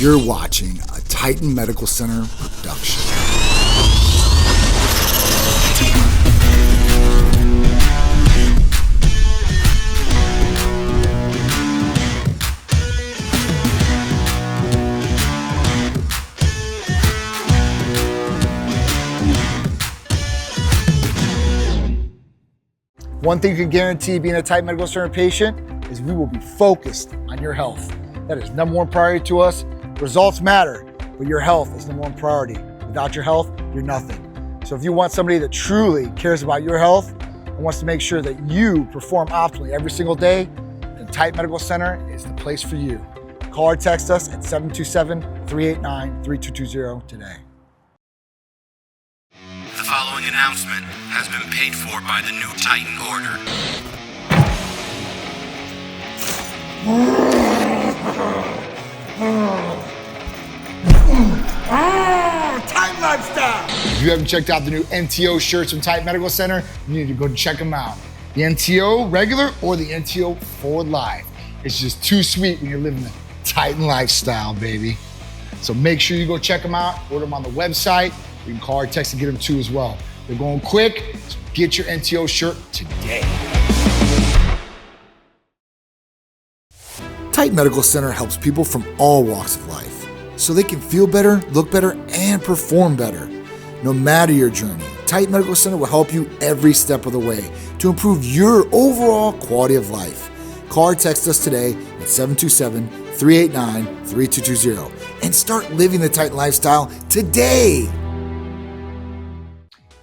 You're watching a Titan Medical Center production. One thing you can guarantee being a Titan Medical Center patient is we will be focused on your health. That is number one priority to us. Results matter, but your health is number one priority. Without your health, you're nothing. So if you want somebody that truly cares about your health and wants to make sure that you perform optimally every single day, then Titan Medical Center is the place for you. Call or text us at 727-389-3220 today. The following announcement has been paid for by the new Titan Order. Titan Lifestyle! If you haven't checked out the new NTO shirts from Titan Medical Center, you need to go check them out. The NTO regular or the NTO for life. It's just too sweet when you're living the Titan lifestyle, baby. So make sure you go check them out, order them on the website. You can call or text to get them too as well. They're going quick, so get your NTO shirt today. Titan Medical Center helps people from all walks of life so they can feel better, look better, and perform better. No matter your journey, Titan Medical Center will help you every step of the way to improve your overall quality of life. Call or text us today at 727-389-3220 and start living the Titan lifestyle today.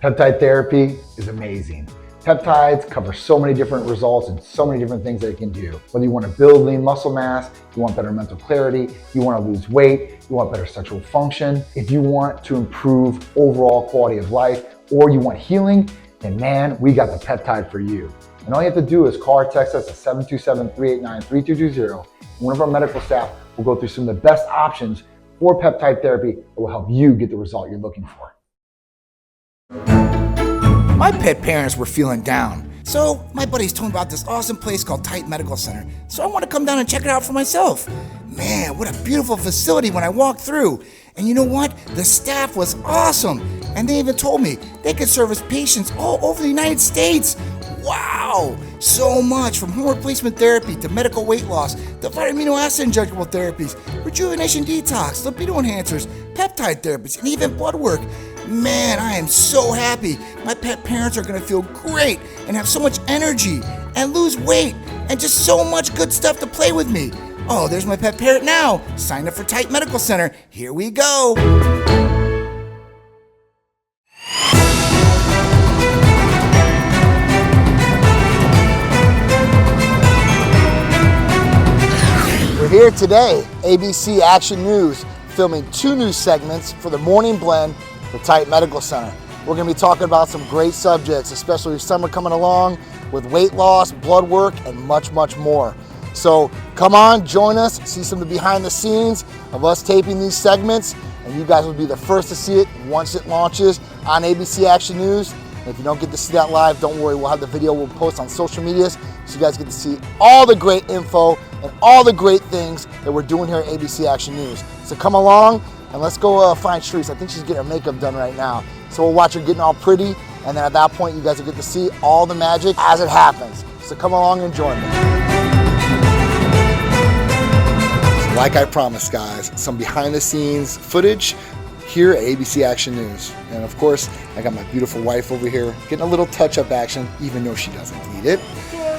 Peptide therapy is amazing. Peptides cover so many different results and so many different things that it can do. Whether you want to build lean muscle mass, you want better mental clarity, you want to lose weight, you want better sexual function, if you want to improve overall quality of life, or you want healing, then man, we got the peptide for you. And all you have to do is call or text us at 727-389-3220. One of our medical staff will go through some of the best options for peptide therapy that will help you get the result you're looking for. My pet parents were feeling down, so my buddies told me about this awesome place called Titan Medical Center. So I want to come down and check it out for myself. Man, what a beautiful facility when I walked through. And you know what? The staff was awesome. And they even told me they could service patients all over the United States. Wow! So much, from hormone replacement therapy to medical weight loss, to vitamin amino acid injectable therapies, rejuvenation detox, libido enhancers, peptide therapies, and even blood work. Man, I am so happy. My pet parents are gonna feel great and have so much energy and lose weight and just so much good stuff to play with me. Oh, there's my pet parrot now. Sign up for Titan Medical Center. Here we go. We're here today, ABC Action News, filming 2 news segments for the Morning Blend for Titan Medical Center. We're going to be talking about some great subjects, especially with summer coming along, with weight loss, blood work, and much, much more. So come on, join us, see some of the behind the scenes of us taping these segments, and you guys will be the first to see it once it launches on ABC Action News. And if you don't get to see that live, don't worry, we'll have the video we'll post on social medias, so you guys get to see all the great info and all the great things that we're doing here at ABC Action News. So come along, and let's go find Tsikouris. I think she's getting her makeup done right now. So we'll watch her getting all pretty, and then at that point, you guys will get to see all the magic as it happens. So come along and join me. So like I promised, guys, some behind the scenes footage here at ABC Action News. And of course, I got my beautiful wife over here getting a little touch-up action, even though she doesn't need it,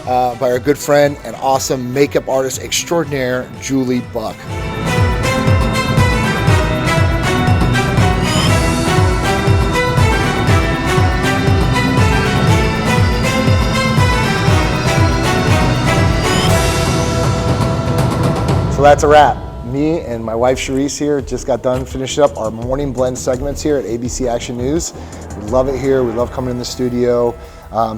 by our good friend and awesome makeup artist extraordinaire, Julie Buck. So that's a wrap. Me and my wife Tsikouris here just got done finishing up our morning blend segments here at ABC Action News. We love it here. We love coming in the studio,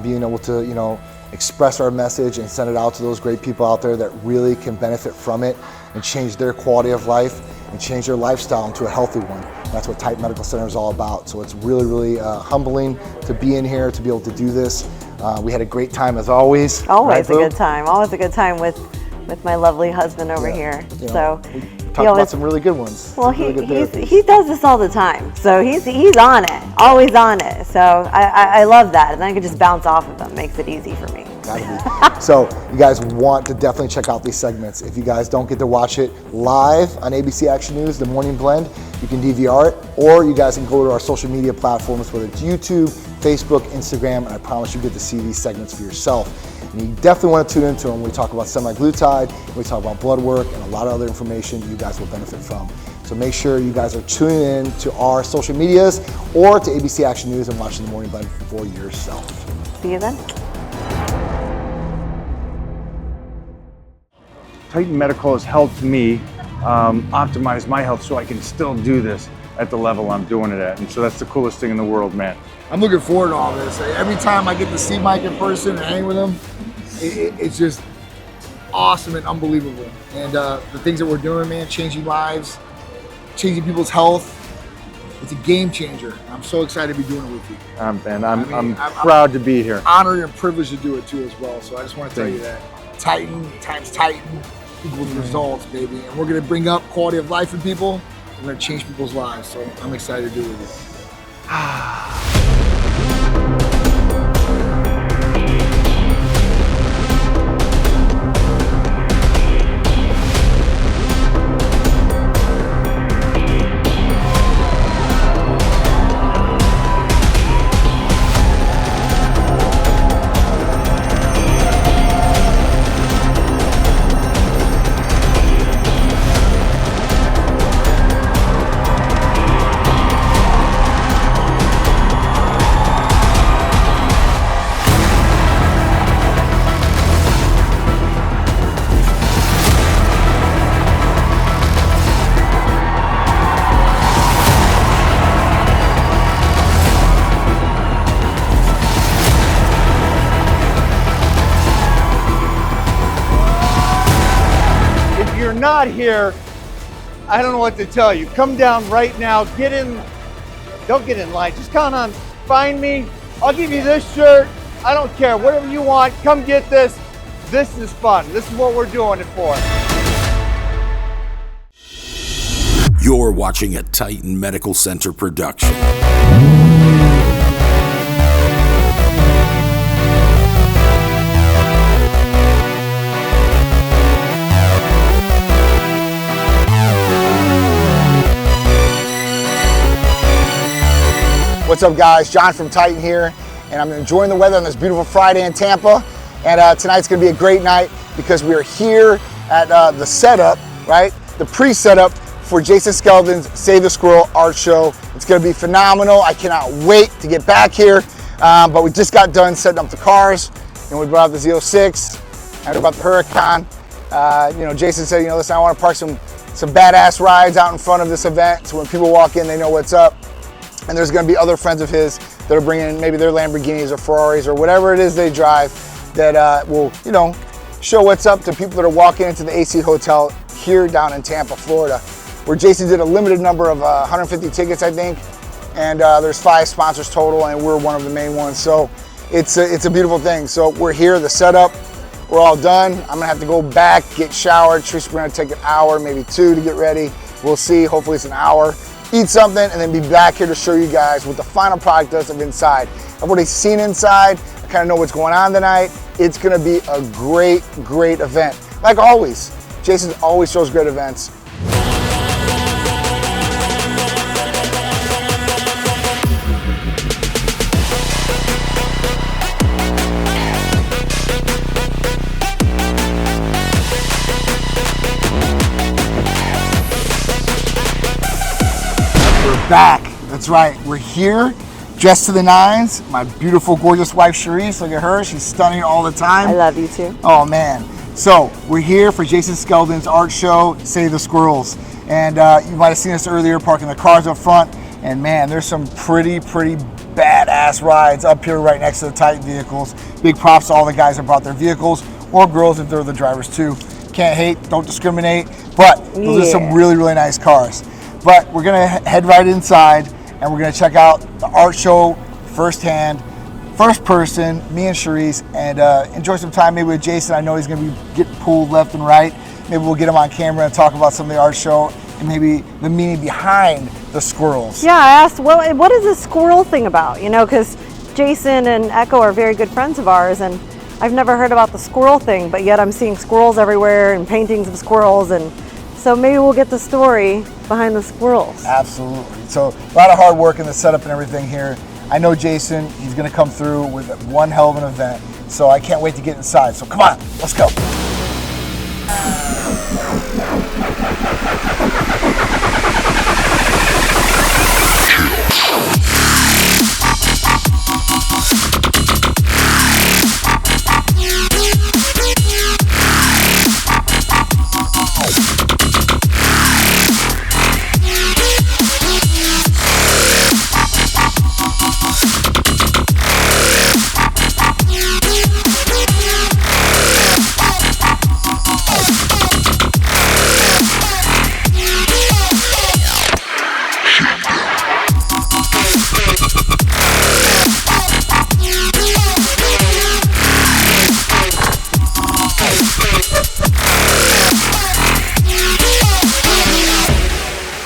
being able to, express our message and send it out to those great people out there that really can benefit from it and change their quality of life and change their lifestyle into a healthy one. That's what Titan Medical Center is all about. So it's really, really humbling to be in here, to be able to do this. We had a great time as always. Always a good time. Always a good time with my lovely husband over here. talked about some really good ones. Well, he does this all the time, so he's on it, always on it. So I love that, and I can just bounce off of him. Makes it easy for me. Gotta be. So you guys want to definitely check out these segments. If you guys don't get to watch it live on ABC Action News, The Morning Blend, you can DVR it, or you guys can go to our social media platforms, whether it's YouTube, Facebook, Instagram, and I promise you get to see these segments for yourself. And you definitely want to tune into them. We talk about semaglutide, we talk about blood work, and a lot of other information you guys will benefit from. So make sure you guys are tuning in to our social medias or to ABC Action News and watching The Morning Blend for yourself. See you then. Titan Medical has helped me optimize my health so I can still do this at the level I'm doing it at. And so that's the coolest thing in the world, man. I'm looking forward to all this. Every time I get to see Mike in person and hang with him, it's just awesome and unbelievable. And the things that we're doing, man, changing lives, changing people's health, it's a game changer. I'm so excited to be doing it with you. And I'm proud to be here. Honored and privileged to do it too as well. So I just want to tell you that. Titan times Titan equals results, baby. And we're going to bring up quality of life for people. We're going to change people's lives. So I'm excited to do it with you. Not here, I don't know what to tell you. Come down right now, get in, don't get in line, just count on, find me, I'll give you this shirt, I don't care, whatever you want, come get this. This is fun, this is what we're doing it for. You're watching a Titan Medical Center production. What's up, guys? John from Titan here, and I'm enjoying the weather on this beautiful Friday in Tampa. And tonight's going to be a great night because we are here at the setup, right? The pre-setup for Jason Skeldon's Save the Squirrel art show. It's going to be phenomenal. I cannot wait to get back here. But we just got done setting up the cars, and we brought out the Z06. I heard about the Huracan. Jason said, listen, I want to park some badass rides out in front of this event, so when people walk in, they know what's up. And there's going to be other friends of his that are bringing maybe their Lamborghinis or Ferraris or whatever it is they drive that will, show what's up to people that are walking into the AC Hotel here down in Tampa, Florida, where Jason did a limited number of 150 tickets, I think, and there's 5 sponsors total, and we're one of the main ones. So it's a beautiful thing. So we're here, the setup, we're all done. I'm gonna have to go back, get showered. We're gonna take an hour, maybe 2 to get ready. We'll see, hopefully it's an hour. Eat something, and then be back here to show you guys what the final product does of inside. I've already seen inside. I kind of know what's going on tonight. It's gonna be a great, great event. Like always, Jason always shows great events. Back. That's right. We're here, dressed to the nines. My beautiful, gorgeous wife, Cherise. Look at her. She's stunning all the time. I love you too. Oh, man. So we're here for Jason Skeldon's art show, Save the Squirrels. And you might have seen us earlier parking the cars up front. And, man, there's some pretty badass rides up here right next to the Titan vehicles. Big props to all the guys that brought their vehicles, or girls if they're the drivers too. Can't hate, don't discriminate. But those are some really nice cars. But we're gonna head right inside and we're gonna check out the art show firsthand, first person, me and Cherise, and enjoy some time maybe with Jason. I know he's gonna be getting pulled left and right. maybe we'll get them on camera and talk about some of the art show and maybe the meaning behind the squirrels. Yeah, I asked, what is this squirrel thing about? You know, because Jason and Echo are very good friends of ours, and I've never heard about the squirrel thing, but yet I'm seeing squirrels everywhere and paintings of squirrels, and so maybe we'll get the story behind the squirrels. Absolutely. So a lot of hard work in the setup and everything here. I know Jason, he's going to come through with one hell of an event, so I can't wait to get inside. So come on, let's go.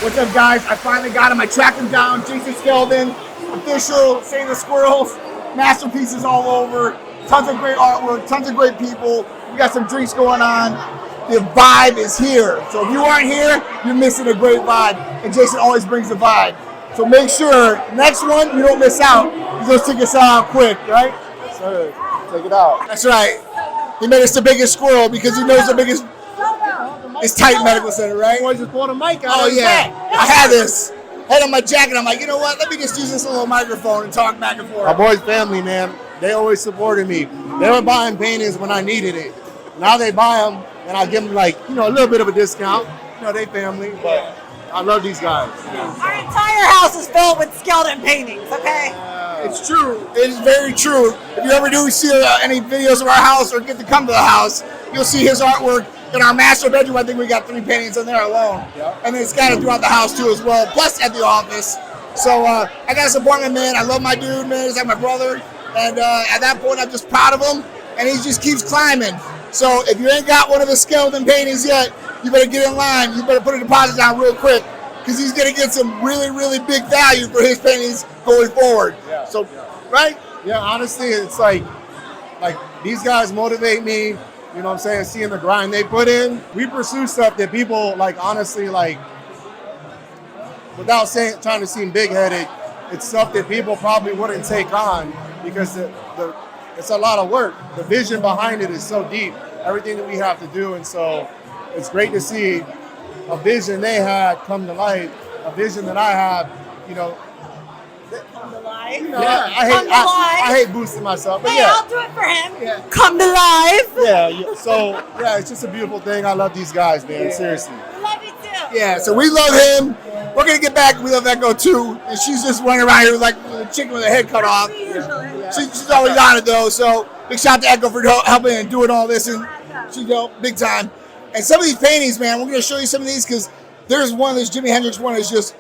What's up, guys? I finally got him. I tracked him down. Jason Skel, official, Save the Squirrels, masterpieces all over, tons of great artwork, tons of great people. We got some drinks going on. The vibe is here. So if you aren't here, you're missing a great vibe. And Jason always brings the vibe. So make sure, next one, you don't miss out. Those tickets sell out quick, right? Yes, sir. Take it out. That's right. He made us the biggest squirrel because he knows the biggest. It's TitanMedical Center, right? Boy just pulled a mic out. Oh yeah, I had this. Had on my jacket. I'm like, you know what? Let me just use this little microphone and talk back and My forth. boy's family, man. They always supported me. They were buying paintings when I needed it. Now they buy them, and I give them like, a little bit of a discount. They family, but I love these guys. Our entire house is filled with skeleton paintings, okay? It's true. It is very true. If you ever do see any videos of our house or get to come to the house, you'll see his artwork. In our master bedroom, I think we got 3 paintings in there alone. Yeah. And then it's scattered throughout the house too as well, plus at the office. So I got to support my man. I love my dude, man. He's like my brother. And at that point, I'm just proud of him. And he just keeps climbing. So if you ain't got one of the skeleton paintings yet, you better get in line. You better put a deposit down real quick because he's going to get some really, really big value for his paintings going forward. Yeah. So, right? Yeah, honestly, it's like these guys motivate me. You know what I'm saying? Seeing the grind they put in. We pursue stuff that people honestly, without trying to seem big-headed, it's stuff that people probably wouldn't take on because it's a lot of work. The vision behind it is so deep, everything that we have to do. And so it's great to see a vision they had come to life, a vision that I have, Come to life. I hate boosting myself, but Hey, yeah. I'll do it for him. Yeah. Come to life. Yeah, so it's just a beautiful thing. I love these guys, man. Seriously. We love you too. Yeah, so we love him. We're going to get back. We love Echo too. And she's just running around here like a chicken with her head cut off. She's always on it though. So big shout out to Echo for helping and doing all this. And she big time. And some of these paintings, man, we're going to show you some of these because there's one, this Jimi Hendrix one is just,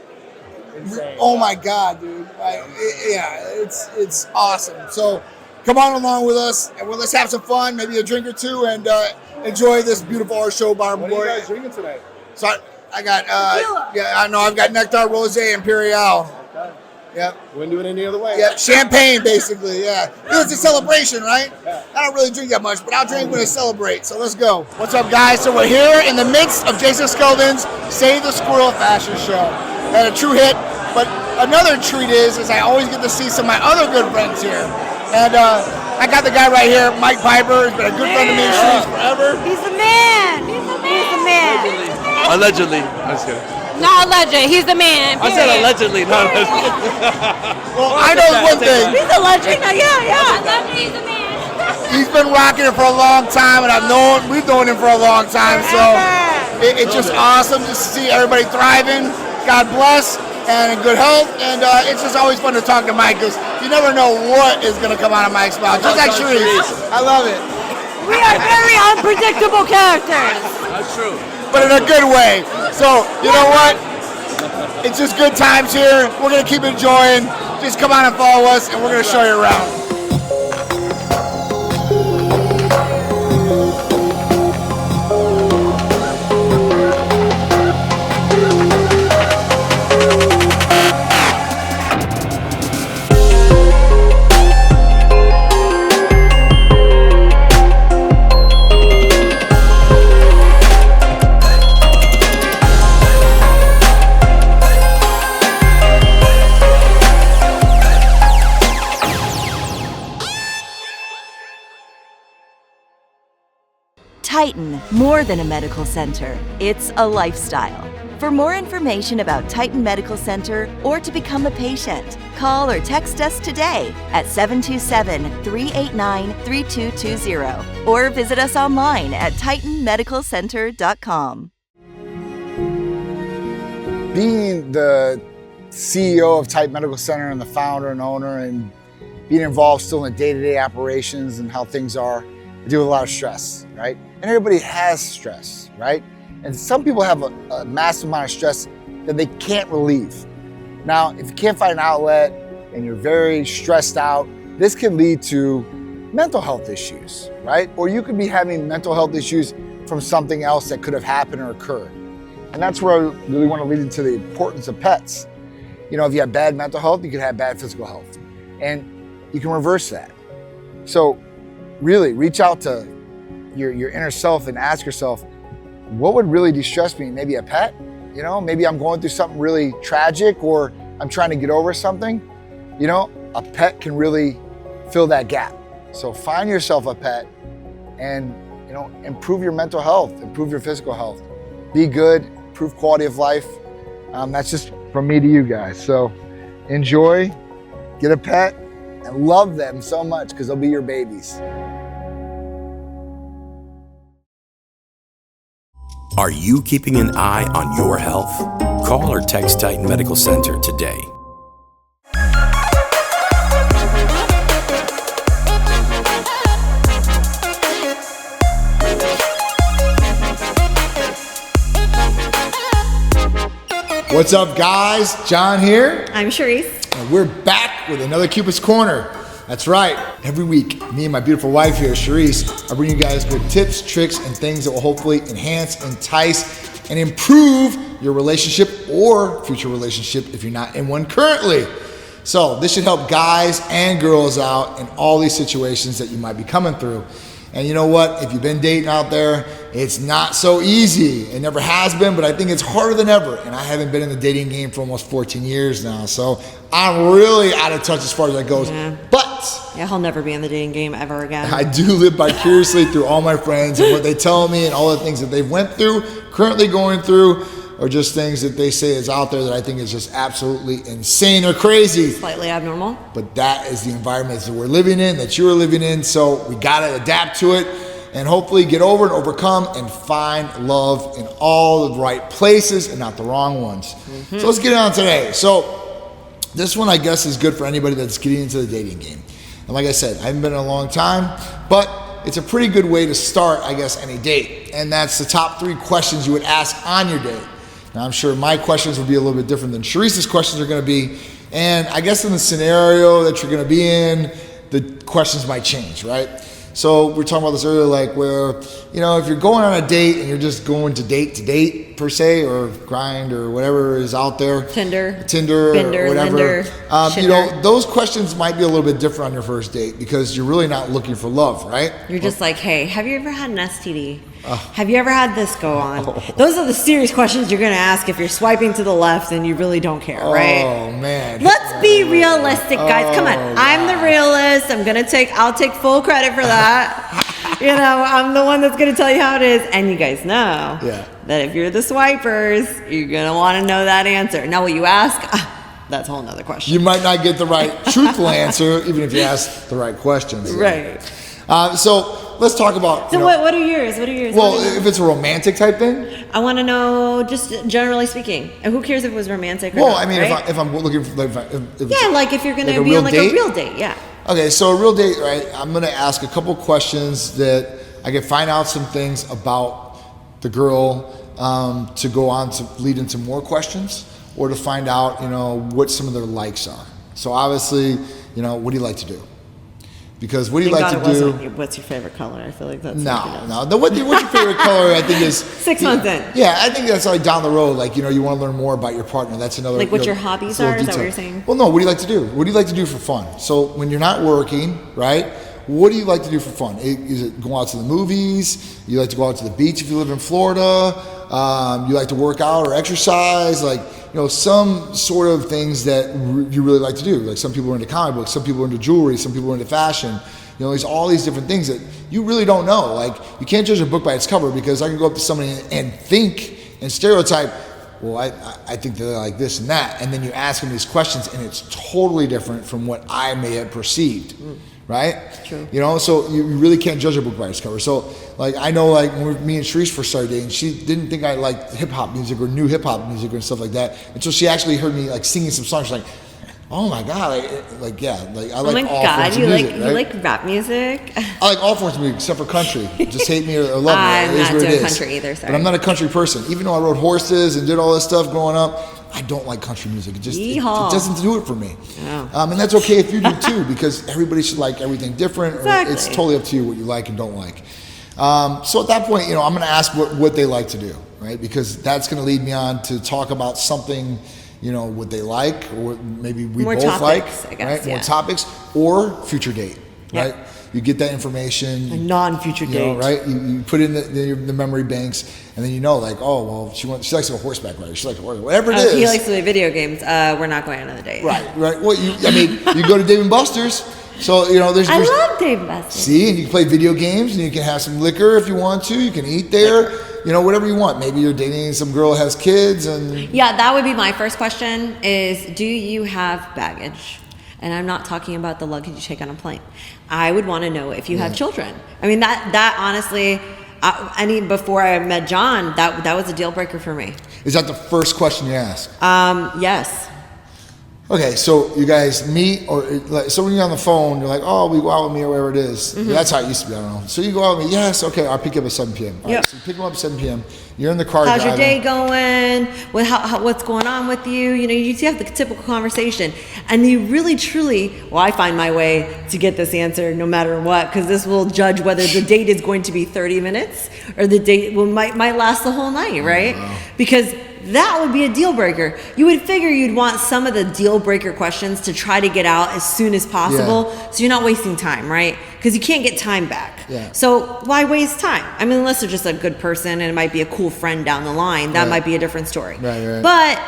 insane. Oh my God, dude. It's awesome. So come on along with us and let's have some fun, maybe a drink or two, and enjoy this beautiful art show by our boy. What are you guys drinking tonight? So I got, I've got Nectar, Rosé, Imperial. Okay. Yep. Wouldn't do it any other way. Yeah, champagne basically, yeah. It's a celebration, right? Yeah. I don't really drink that much, but I'll drink when I celebrate, so let's go. What's up, guys? So we're here in the midst of Jason Skelton's Save the Squirrel fashion show. And a true hit, but another treat is I always get to see some of my other good friends here. And I got the guy right here, Mike Piper. He's been a good friend of me forever. He's the man. He's the man. Allegedly. I'm just kidding. Not alleged. He's the man. I said allegedly, not allegedly. Well, I know one thing. He's a legend. Yeah. Allegedly, he's the man. He's been rocking it for a long time, and we've known him for a long time. So it's just awesome just to see everybody thriving. God bless and in good health, and it's just always fun to talk to Mike because you never know what is going to come out of Mike's mouth. Just like Tsikouris. I love it. We are very unpredictable characters. That's true. But in a good way. So, you know what? It's just good times here. We're going to keep enjoying. Just come on and follow us, and we're going to show you around. Titan, more than a medical center, it's a lifestyle. For more information about Titan Medical Center or to become a patient, call or text us today at 727-389-3220 or visit us online at TitanMedicalCenter.com. Being the CEO of Titan Medical Center and the founder and owner and being involved still in day-to-day operations and how things are, I deal with a lot of stress, right? And everybody has stress, right? And some people have a massive amount of stress that they can't relieve. Now, if you can't find an outlet and you're very stressed out, this can lead to mental health issues, right? Or you could be having mental health issues from something else that could have happened or occurred. And that's where I really want to lead into the importance of pets. You know, if you have bad mental health, you can have bad physical health. And you can reverse that. So really reach out to your inner self and ask yourself, what would really distress me? Maybe a pet? You know, maybe I'm going through something really tragic or I'm trying to get over something. You know, a pet can really fill that gap. So find yourself a pet and, you know, improve your mental health, improve your physical health. Be good, improve quality of life. That's just from me to you guys. So enjoy, get a pet, and love them so much because they'll be your babies. Are you keeping an eye on your health? Call or text Titan Medical Center today. What's up, guys? John here. I'm Charisse. And we're back with another Cupid's Corner. That's right. Every week, me and my beautiful wife here, Charisse, are bringing you guys good tips, tricks, and things that will hopefully enhance, entice, and improve your relationship or future relationship if you're not in one currently. So this should help guys and girls out in all these situations that you might be coming through. And you know what? If you've been dating out there, it's not so easy. It never has been, but I think it's harder than ever. And I haven't been in the dating game for almost 14 years now. So I'm really out of touch as far as that goes. Yeah. But Yeah, he'll never be in the dating game ever again. I do live vicariously through all my friends and what they tell me and all the things that they've went through, currently going through, or just things that they say is out there that I think is just absolutely insane or crazy. Slightly abnormal. But that is the environment that we're living in, that you're living in, so we gotta adapt to it and hopefully get over and overcome and find love in all the right places and not the wrong ones. Mm-hmm. So let's get on today. So this one I guess is good for anybody that's getting into the dating game. And like I said, I haven't been in a long time, but it's a pretty good way to start, I guess, any date. And that's the top 3 questions you would ask on your date. Now, I'm sure my questions will be a little bit different than Charisse's questions are going to be. And I guess in the scenario that you're going to be in, the questions might change, right? So we were talking about this earlier, like where, you know, if you're going on a date and you're just going to date per se, or grind or whatever is out there. Tinder, Bender, or whatever. Linder, you know, those questions might be a little bit different on your first date because you're really not looking for love, right? You're just like, hey, have you ever had an STD? Have you ever had this go on? Those are the serious questions you're going to ask if you're swiping to the left and you really don't care, right? Oh, man. Let's be realistic, guys. Come on. I'm the realist. I'll take full credit for that. You know, I'm the one that's going to tell you how it is. And you guys know that if you're the swipers, you're going to want to know that answer. Now, what you ask, that's a whole nother question. You might not get the right truthful answer, even if you ask the right questions. Right. So let's talk about. So what are yours? Well, if it's a romantic type thing, I want to know, just generally speaking. And who cares if it was romantic or well, not, I mean, right? if I'm looking for, like if you're going to be on like a real date, yeah. Okay, so a real date, right? I'm going to ask a couple questions that I can find out some things about the girl to go on to lead into more questions, or to find out, you know, what some of their likes are. So obviously, you know, what do you like to do? Because what do you like to do? What's your favorite color? I feel like that's no. What's your favorite color? I think is 6 months in. Yeah, I think that's like down the road. Like, you know, you want to learn more about your partner. That's another. Like what your hobbies are? Is that what you're saying? Well, no. What do you like to do? What do you like to do for fun? So when you're not working, right? What do you like to do for fun? Is it go out to the movies? You like to go out to the beach if you live in Florida? You like to work out or exercise? Like, you know, some sort of things that you really like to do. Like some people are into comic books, some people are into jewelry, some people are into fashion. there's all these different things that you really don't know. Like, you can't judge a book by its cover, because I can go up to somebody and think and stereotype, well, I think they're like this and that, and then you ask them these questions, and it's totally different from what I may have perceived, right? True. So you really can't judge a book by its cover. So, like, I know, like, when me and Sharice first started dating, she didn't think I liked hip-hop music or new hip-hop music and stuff like that, until she actually heard me, like, singing some songs. She's like, oh my God, I like all forms of music, right? You like rap music? I like all forms of music except for country. Just hate me or love me. I'm not doing it is. country either, sorry. But I'm not a country person. Even though I rode horses and did all this stuff growing up, I don't like country music. It just it doesn't do it for me. Oh. And that's okay if you do too, because everybody should like everything different. Exactly. Or it's totally up to you what you like and don't like. So at that point, I'm going to ask what they like to do, right? Because that's going to lead me on to talk about something, what they like, or maybe we More both topics, like, I guess, right? yeah. More topics, or future date, Yep. right? You get that information. A non-future date. Right? You put it in the memory banks, and then like, oh, well, she likes to go horseback riding. She likes whatever it is. He likes to play video games. We're not going on another date. Right. Well, you go to Dave & Buster's. So, there's... I love Dave & Buster's. See, and you can play video games, and you can have some liquor if you want to. You can eat there. Whatever you want. Maybe you're dating some girl who has kids, and... Yeah, that would be my first question is, do you have baggage? And I'm not talking about the luggage you take on a plane. I would want to know if you have children. I mean, that honestly, before I met John, that was a deal breaker for me. Is that the first question you ask? Yes. Okay, so you guys meet, or so when you're on the phone, you're like, oh, we go out with me or whatever it is. Mm-hmm. That's how it used to be, I don't know. So you go out with me, yes, okay, I'll pick you up at 7 p.m. All right, so you pick them up at 7 p.m. You're in the car How's driving. your day going? What's going on with you? You have the typical conversation. And you really, truly, I find my way to get this answer no matter what, because this will judge whether the date is going to be 30 minutes or the date might last the whole night, right? Wow. Because that would be a deal breaker. You would figure you'd want some of the deal breaker questions to try to get out as soon as possible, so you're not wasting time, right? Because you can't get time back. Yeah. So why waste time? I mean, unless they're just a good person and it might be a cool friend down the line, that might be a different story. Right. But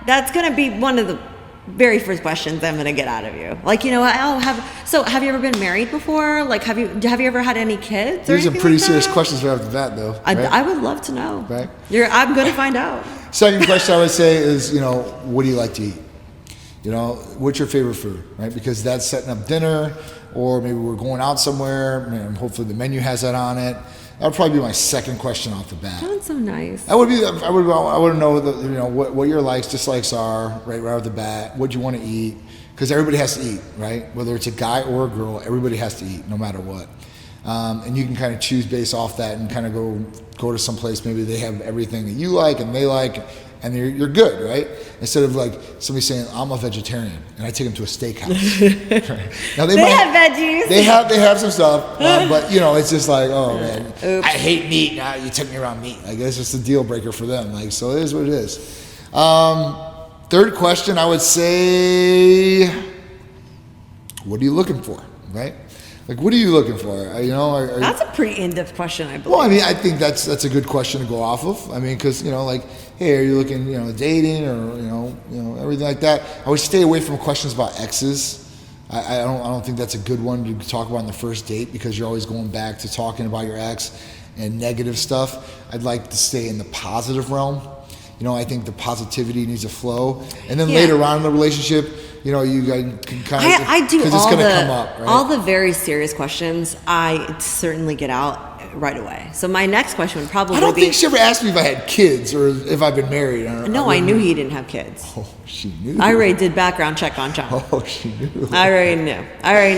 that's going to be one of the very first questions I'm going to get out of you. Like, have you ever been married before? Like, have you ever had any kids? These are pretty serious questions right after that, though. Right? I would love to know. Right. I'm going to find out. Second question I would say is, what do you like to eat? What's your favorite food, right? Because that's setting up dinner, or maybe we're going out somewhere, and hopefully the menu has that on it. That would probably be my second question off the bat. That's so nice. I would know what your likes, dislikes are right off the bat. What you want to eat, because everybody has to eat, right? Whether it's a guy or a girl, everybody has to eat, no matter what. And you can kind of choose based off that, and kind of go to some place. Maybe they have everything that you like and they like, and you're good, right? Instead of like somebody saying, I'm a vegetarian, and I take them to a steakhouse. Right? Now they have veggies. They have some stuff, but it's just like, oh man, Oops. I hate meat. Now you took me around meat. Like, it's just a deal breaker for them. Like, so it is what it is. Third question, I would say, what are you looking for, right? Like, what are you looking for? That's a pretty in-depth question, I believe. Well, I mean, I think that's a good question to go off of. I mean, because hey, are you looking, dating or everything like that? I would stay away from questions about exes. I don't think that's a good one to talk about on the first date, because you're always going back to talking about your ex and negative stuff. I'd like to stay in the positive realm. I think the positivity needs to flow, and then later on in the relationship, you guys can kind of, I do because it's going to come up, right? All the very serious questions, I certainly get out right away. So my next question would probably be... I don't think she ever asked me if I had kids or if I've been married. I knew he didn't have kids. Oh, she knew. I already did background check on John. Oh, she knew. I already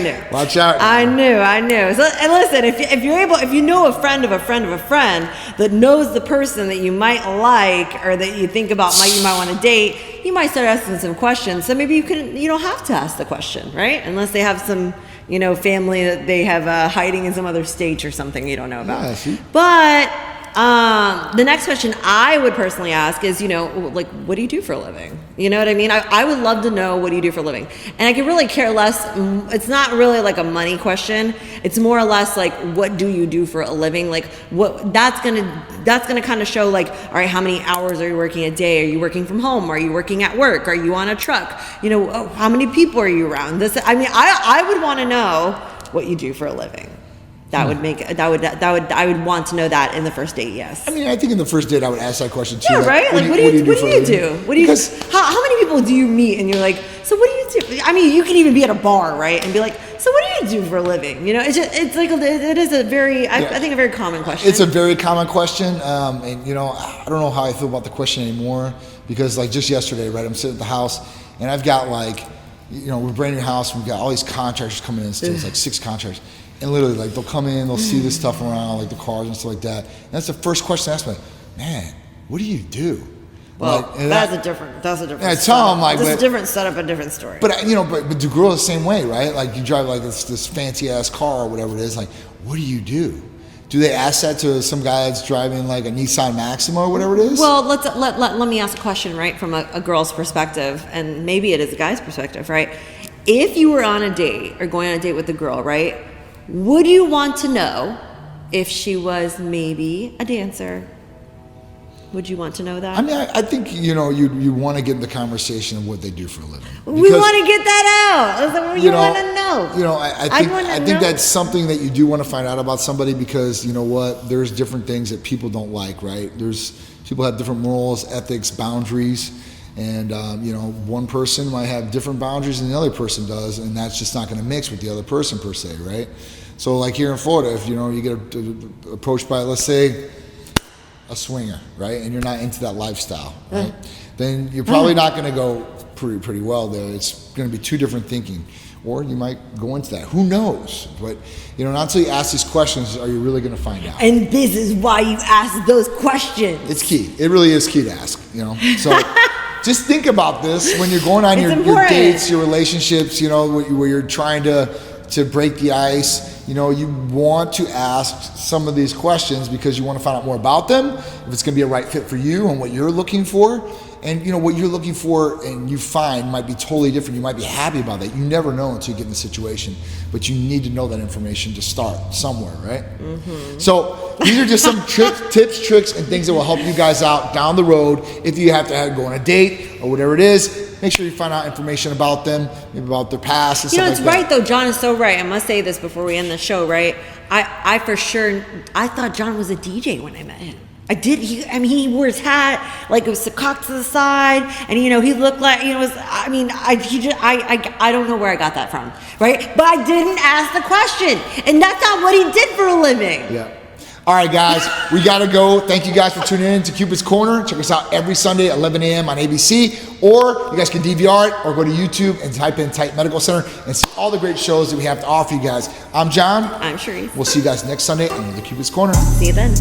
knew. Watch out. I knew. So, and listen, if you know a friend of a friend of a friend that knows the person that you might like, or that you think about you might want to date, you might start asking some questions. So maybe you don't have to ask the question, right? Unless they have some family that they have hiding in some other state or something you don't know about. Yeah, see? But the next question I would personally ask is, like, what do you do for a living? You know what I mean? I would love to know, what do you do for a living? And I could really care less. It's not really like a money question. It's more or less like, what do you do for a living? Like, what that's gonna kind of show, like, all right, how many hours are you working a day? Are you working from home? Are you working at work? Are you on a truck? How many people are you around? I would want to know what you do for a living. I would want to know that in the first date, yes. I mean, I think in the first date I would ask that question too. Yeah, right? Like, what do you do? Because how many people do you meet and you're like, so what do you do? I mean, you can even be at a bar, right? And be like, so what do you do for a living? You know, it is a very, I think a very common question. It's a very common question. And you know, I don't know how I feel about the question anymore, because like just yesterday, right, I'm sitting at the house and I've got like, you know, we're a brand new house. We've got all these contractors coming in still. It's like 6 contractors. And literally, like, they'll come in, they'll see this stuff around, like the cars and stuff like that. And that's the first question I ask me, man, what do you do? Well, like, that's a different I tell them, like, it's a different setup, a different story. But, you know, but do girls the same way, right? Like, you drive, like, this fancy-ass car or whatever it is. Like, what do you do? Do they ask that to some guy that's driving, like, a Nissan Maxima or whatever it is? Well, let me ask a question, right, from a girl's perspective, and maybe it is a guy's perspective, right? If you were on a date or going on a date with a girl, right, would you want to know if she was maybe a dancer? Would you want to know that? I mean, I think, you know, you want to get in the conversation of what they do for a living. We want to get that out. That's what you want to know. You know, I think that's something that you do want to find out about somebody, because, you know what, there's different things that people don't like, right? People have different morals, ethics, boundaries. And, you know, one person might have different boundaries than the other person does, and that's just not going to mix with the other person per se, right? So like here in Florida, if, you know, you get approached by, let's say, a swinger, right? And you're not into that lifestyle, right? Then you're probably not going to go pretty well there. It's going to be 2 different thinking. Or you might go into that. Who knows? But, you know, not until you ask these questions are you really going to find out. And this is why you ask those questions. It's key. It really is key to ask, you know? So just think about this when you're going on your dates, your relationships, you know, where you're trying to break the ice. You know, you want to ask some of these questions because you want to find out more about them, if it's going to be a right fit for you and what you're looking for. And, you know, what you're looking for and you find might be totally different. You might be happy about that. You never know until you get in the situation. But you need to know that information to start somewhere, right? Mm-hmm. So these are just some tips, tricks, and things that will help you guys out down the road. If you have to go on a date or whatever it is, make sure you find out information about them, maybe about their past and stuff like that. You know, it's right, though. John is so right. I must say this before we end the show, right? I thought John was a DJ when I met him. I did. He wore his hat like it was cocked to the side, and you know he looked like, you know, I don't know where I got that from, right? But I didn't ask the question, and that's not what he did for a living. Yeah. All right, guys, we got to go. Thank you guys for tuning in to Cupid's Corner. Check us out every Sunday at 11 a.m. on ABC, or you guys can DVR it or go to YouTube and type in Titan Medical Center and see all the great shows that we have to offer you guys. I'm John. I'm Cherise. We'll see you guys next Sunday on the Cupid's Corner. See you then.